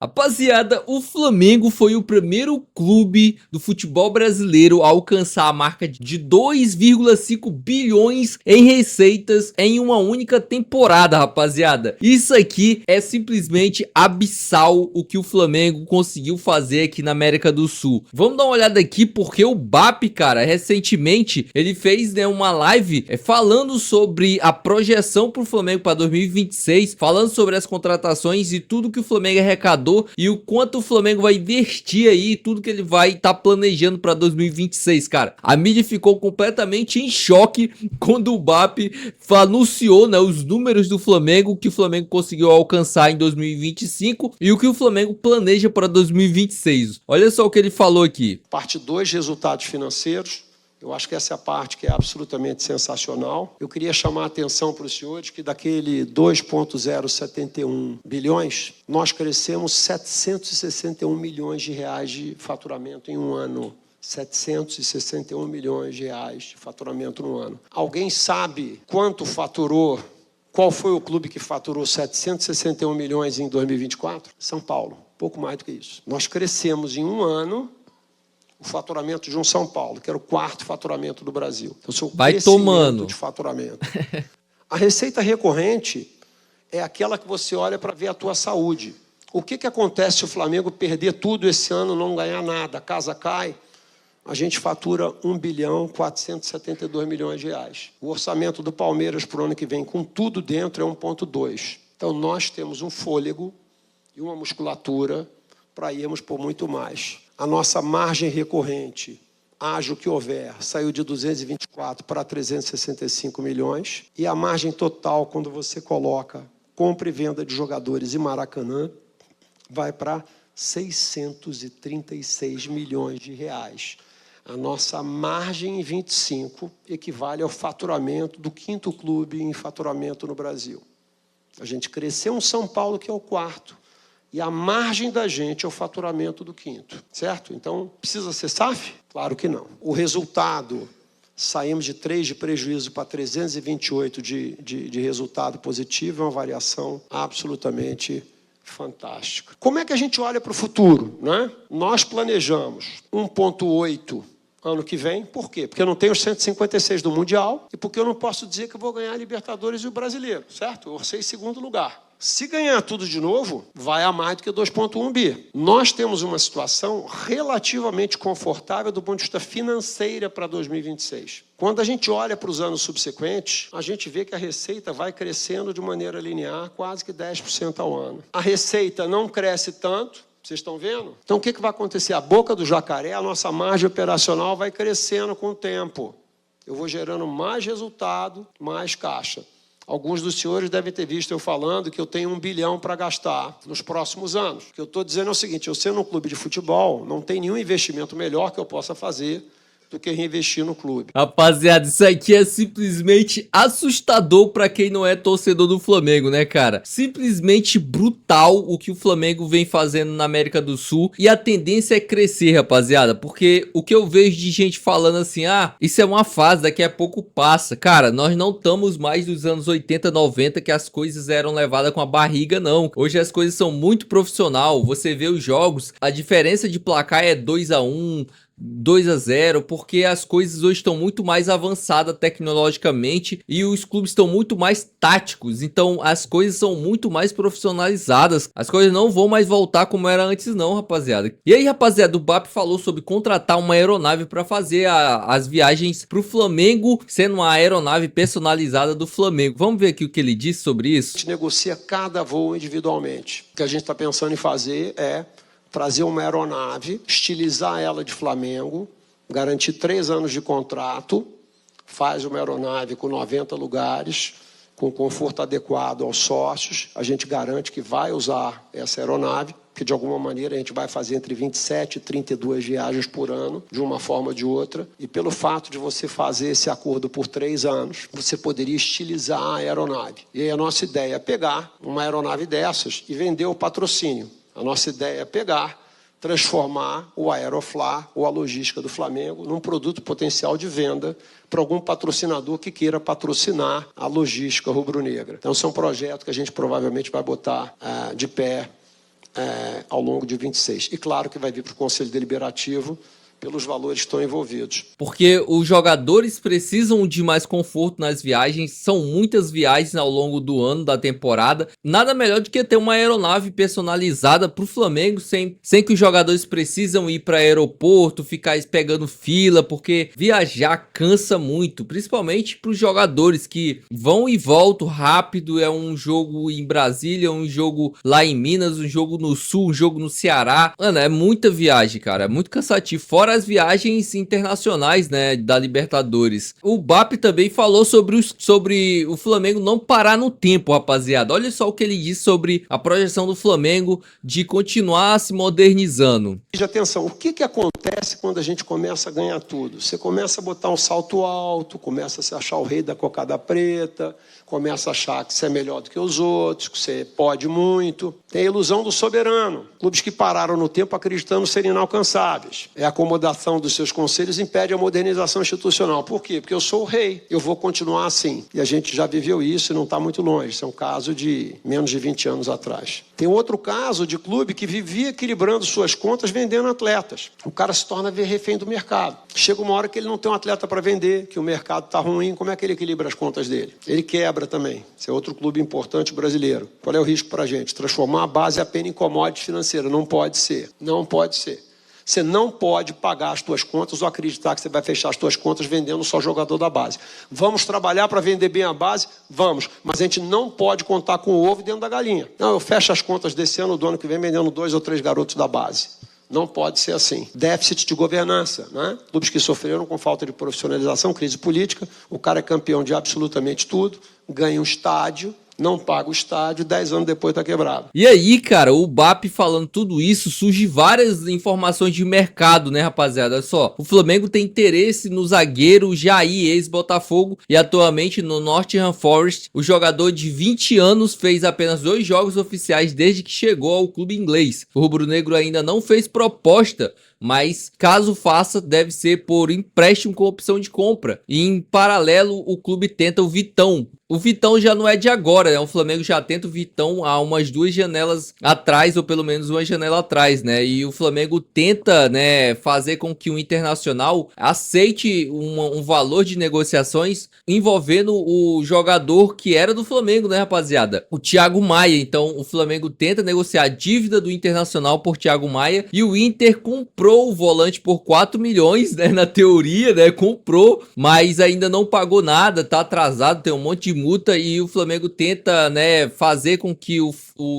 Rapaziada, o Flamengo foi o primeiro clube do futebol brasileiro a alcançar a marca de 2,5 bilhões em receitas em uma única temporada, rapaziada. Isso aqui é simplesmente abissal o que o Flamengo conseguiu fazer aqui na América do Sul. Vamos dar uma olhada aqui porque o BAP, cara, recentemente ele fez, né, uma live falando sobre a projeção pro Flamengo para 2026, falando sobre as contratações e tudo que o Flamengo arrecadou e o quanto o Flamengo vai investir aí, tudo que ele vai estar planejando para 2026, cara. A mídia ficou completamente em choque quando o BAP anunciou, né, os números do Flamengo, que o Flamengo conseguiu alcançar em 2025 e o que o Flamengo planeja para 2026. Olha só o que ele falou aqui. Parte 2, resultados financeiros. Eu acho que essa é a parte que é absolutamente sensacional. Eu queria chamar a atenção para os senhores que daquele 2,071 bilhões, nós crescemos 761 milhões de reais de faturamento em um ano. 761 milhões de reais de faturamento no ano. Alguém sabe quanto faturou? Qual foi o clube que faturou 761 milhões em 2024? São Paulo. Pouco mais do que isso. Nós crescemos em um ano o faturamento de um São Paulo, que era o quarto faturamento do Brasil. Então, seu crescimento de faturamento. A receita recorrente é aquela que você olha para ver a tua saúde. O que acontece se o Flamengo perder tudo esse ano, não ganhar nada, a casa cai? A gente fatura 1,472 bilhões de reais. O orçamento do Palmeiras para o ano que vem, com tudo dentro, é 1,2. Então, nós temos um fôlego e uma musculatura para irmos por muito mais. A nossa margem recorrente, haja o que houver, saiu de 224 para 365 milhões. E a margem total, quando você coloca compra e venda de jogadores e Maracanã, vai para 636 milhões de reais. A nossa margem em 25 equivale ao faturamento do quinto clube em faturamento no Brasil. A gente cresceu um São Paulo que é o quarto. E a margem da gente é o faturamento do quinto, certo? Então, precisa ser SAF? Claro que não. O resultado, saímos de 3 de prejuízo para 328 de resultado positivo, é uma variação absolutamente fantástica. Como é que a gente olha para o futuro, né? Nós planejamos 1,8 ano que vem. Por quê? Porque eu não tenho os 156 do Mundial e porque eu não posso dizer que eu vou ganhar a Libertadores e o Brasileiro, certo? Eu orcei em segundo lugar. Se ganhar tudo de novo, vai a mais do que 2,1 bi. Nós temos uma situação relativamente confortável do ponto de vista financeiro para 2026. Quando a gente olha para os anos subsequentes, a gente vê que a receita vai crescendo de maneira linear, quase que 10% ao ano. A receita não cresce tanto, vocês estão vendo? Então, o que vai acontecer? A boca do jacaré, a nossa margem operacional vai crescendo com o tempo. Eu vou gerando mais resultado, mais caixa. Alguns dos senhores devem ter visto eu falando que eu tenho 1 bilhão para gastar nos próximos anos. O que eu estou dizendo é o seguinte, eu sendo um clube de futebol, não tem nenhum investimento melhor que eu possa fazer do que reinvestir no clube. Rapaziada, isso aqui é simplesmente assustador pra quem não é torcedor do Flamengo, né, cara? Simplesmente brutal o que o Flamengo vem fazendo na América do Sul e a tendência é crescer, rapaziada, porque o que eu vejo de gente falando assim, ah, isso é uma fase, daqui a pouco passa. Cara, nós não estamos mais nos anos 80, 90 que as coisas eram levadas com a barriga, não. Hoje as coisas são muito profissional, você vê os jogos, a diferença de placar é 2-1, 2-0, porque as coisas hoje estão muito mais avançadas tecnologicamente e os clubes estão muito mais táticos, então as coisas são muito mais profissionalizadas, as coisas não vão mais voltar como era antes não, rapaziada. E aí, rapaziada, o BAP falou sobre contratar uma aeronave para fazer as viagens pro Flamengo, sendo uma aeronave personalizada do Flamengo. Vamos ver aqui o que ele disse sobre isso? A gente negocia cada voo individualmente. O que a gente está pensando em fazer é trazer uma aeronave, estilizar ela de Flamengo, garantir 3 anos de contrato, faz uma aeronave com 90 lugares, com conforto adequado aos sócios, a gente garante que vai usar essa aeronave, que de alguma maneira a gente vai fazer entre 27 e 32 viagens por ano, de uma forma ou de outra, e pelo fato de você fazer esse acordo por 3 anos, você poderia estilizar a aeronave. E aí a nossa ideia é pegar uma aeronave dessas e vender o patrocínio. A nossa ideia é pegar, transformar o Aeroflá ou a logística do Flamengo num produto potencial de venda para algum patrocinador que queira patrocinar a logística rubro-negra. Então, esse é um projeto que a gente provavelmente vai botar de pé ao longo de 26. E claro que vai vir para o Conselho Deliberativo pelos valores que estão envolvidos. Porque os jogadores precisam de mais conforto nas viagens, são muitas viagens ao longo do ano, da temporada. Nada melhor do que ter uma aeronave personalizada para o Flamengo, sem que os jogadores precisam ir para aeroporto, ficar pegando fila, porque viajar cansa muito, principalmente para os jogadores que vão e voltam rápido. É um jogo em Brasília, um jogo lá em Minas, um jogo no Sul, um jogo no Ceará. Mano, é muita viagem, cara, é muito cansativo. Fora as viagens internacionais, né, da Libertadores. O BAP também falou sobre o Flamengo não parar no tempo, rapaziada. Olha só o que ele disse sobre a projeção do Flamengo de continuar se modernizando. Preste atenção, o que acontece quando a gente começa a ganhar tudo? Você começa a botar um salto alto, começa a se achar o rei da cocada preta, começa a achar que você é melhor do que os outros, que você pode muito. Tem a ilusão do soberano. Clubes que pararam no tempo acreditando serem inalcançáveis. A acomodação dos seus conselhos impede a modernização institucional. Por quê? Porque eu sou o rei, eu vou continuar assim. E a gente já viveu isso e não está muito longe. Isso é um caso de menos de 20 anos atrás. Tem outro caso de clube que vivia equilibrando suas contas vendendo atletas. O cara se torna refém do mercado. Chega uma hora que ele não tem um atleta para vender, que o mercado está ruim, como é que ele equilibra as contas dele? Ele quebra também. Esse é outro clube importante brasileiro. Qual é o risco para a gente? Transformar a base apenas em commodity financeira. Não pode ser. Não pode ser. Você não pode pagar as tuas contas ou acreditar que você vai fechar as tuas contas vendendo só jogador da base. Vamos trabalhar para vender bem a base? Vamos. Mas a gente não pode contar com o ovo dentro da galinha. Não, eu fecho as contas desse ano, do ano que vem, vendendo 2 ou 3 garotos da base. Não pode ser assim. Déficit de governança, né? Clubes que sofreram com falta de profissionalização, crise política. O cara é campeão de absolutamente tudo, ganha um estádio, não paga o estádio, 10 anos depois tá quebrado. E aí, cara, o BAP falando tudo isso, surge várias informações de mercado, né, rapaziada? Olha só, o Flamengo tem interesse no zagueiro Jair, ex-Botafogo, e atualmente no Nottingham Forest. O jogador de 20 anos fez apenas 2 jogos oficiais desde que chegou ao clube inglês. O rubro-negro ainda não fez proposta, mas caso faça, deve ser por empréstimo com opção de compra. E em paralelo, o clube tenta o Vitão. O Vitão já não é de agora, né? O Flamengo já tenta o Vitão há umas 2 janelas atrás, ou pelo menos uma janela atrás, né? E o Flamengo tenta, né, fazer com que o Internacional aceite um valor de negociações envolvendo o jogador que era do Flamengo, né, rapaziada? O Thiago Maia. Então, o Flamengo tenta negociar a dívida do Internacional por Thiago Maia, e o Inter comprou o volante por 4 milhões, né? Na teoria, né? Comprou, mas ainda não pagou nada, tá atrasado, tem um monte de multa, e o Flamengo tenta, né, fazer com que o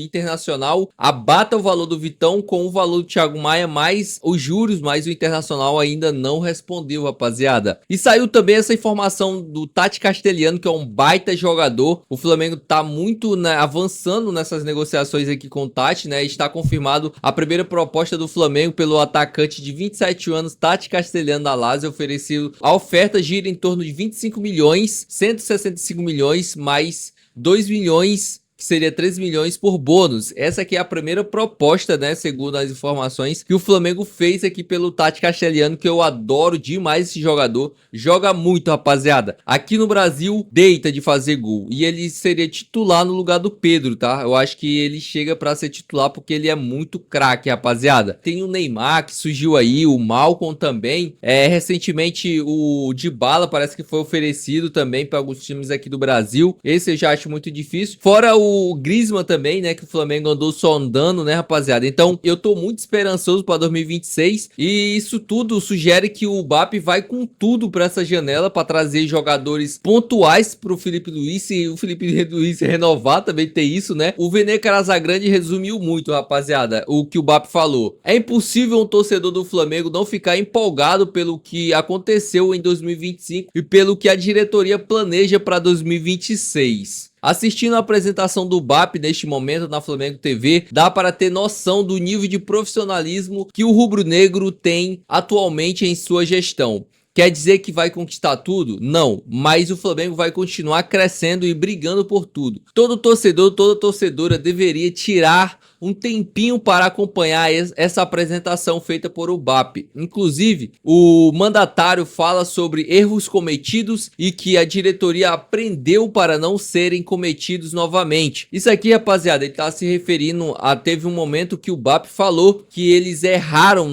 Internacional abata o valor do Vitão com o valor do Thiago Maia, mais os juros, mas o Internacional ainda não respondeu, rapaziada. E saiu também essa informação do Tati Castelhano, que é um baita jogador. O Flamengo tá muito, né, avançando nessas negociações aqui com o Tati, né? Está confirmado a primeira proposta do Flamengo pelo atacante de 27 anos, Tati Castelhano da Lazio, oferecido. A oferta gira em torno de 25 milhões, 165 milhões, mais 2 milhões, que seria 3 milhões por bônus. Essa aqui é a primeira proposta, né, segundo as informações que o Flamengo fez aqui pelo Tati Castelhano, que eu adoro demais esse jogador. Joga muito, rapaziada. Aqui no Brasil, deita de fazer gol. E ele seria titular no lugar do Pedro, tá? Eu acho que ele chega pra ser titular porque ele é muito craque, rapaziada. Tem o Neymar, que surgiu aí, o Malcom também. Recentemente, o Dybala parece que foi oferecido também para alguns times aqui do Brasil. Esse eu já acho muito difícil. Fora o Griezmann também, né, que o Flamengo andou sondando, né, rapaziada? Então, eu tô muito esperançoso para 2026, e isso tudo sugere que o BAP vai com tudo para essa janela, para trazer jogadores pontuais pro Felipe Luiz, e o Felipe Luiz renovar também tem isso, né? O Vene Casagrande resumiu muito, rapaziada, o que o BAP falou. É impossível um torcedor do Flamengo não ficar empolgado pelo que aconteceu em 2025 e pelo que a diretoria planeja para 2026. Assistindo a apresentação do BAP neste momento na Flamengo TV, dá para ter noção do nível de profissionalismo que o rubro-negro tem atualmente em sua gestão. Quer dizer que vai conquistar tudo? Não, mas o Flamengo vai continuar crescendo e brigando por tudo. Todo torcedor, toda torcedora deveria tirar um tempinho para acompanhar essa apresentação feita por o BAP. Inclusive, o mandatário fala sobre erros cometidos e que a diretoria aprendeu para não serem cometidos novamente. Isso aqui, rapaziada, ele tá se referindo a teve um momento que o BAP falou que eles erraram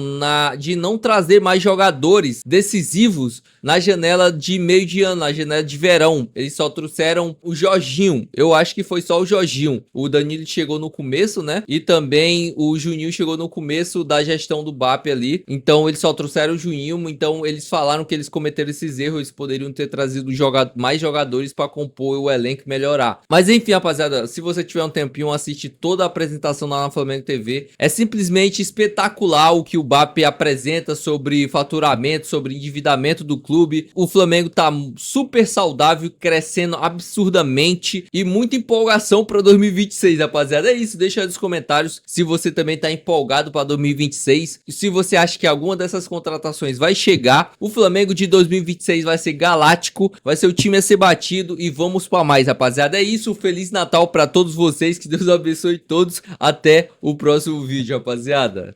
de não trazer mais jogadores decisivos na janela de meio de ano, na janela de verão. Eles só trouxeram o Jorginho. Eu acho que foi só o Jorginho. O Danilo chegou no começo, né? E também o Juninho chegou no começo da gestão do BAP ali. Então eles só trouxeram o Juninho. Então eles falaram que eles cometeram esses erros. Eles poderiam ter trazido mais jogadores para compor o elenco e melhorar. Mas enfim, rapaziada, se você tiver um tempinho, assiste toda a apresentação lá na Flamengo TV. É simplesmente espetacular o que o BAP apresenta sobre faturamento, sobre endividamento do clube. O Flamengo tá super saudável, crescendo absurdamente e muita empolgação para 2026, rapaziada. É isso, deixa aí nos comentários se você também tá empolgado para 2026 e se você acha que alguma dessas contratações vai chegar. O Flamengo de 2026 vai ser galáctico, vai ser o time a ser batido e vamos para mais, rapaziada. É isso, Feliz Natal para todos vocês, que Deus abençoe todos. Até o próximo vídeo, rapaziada.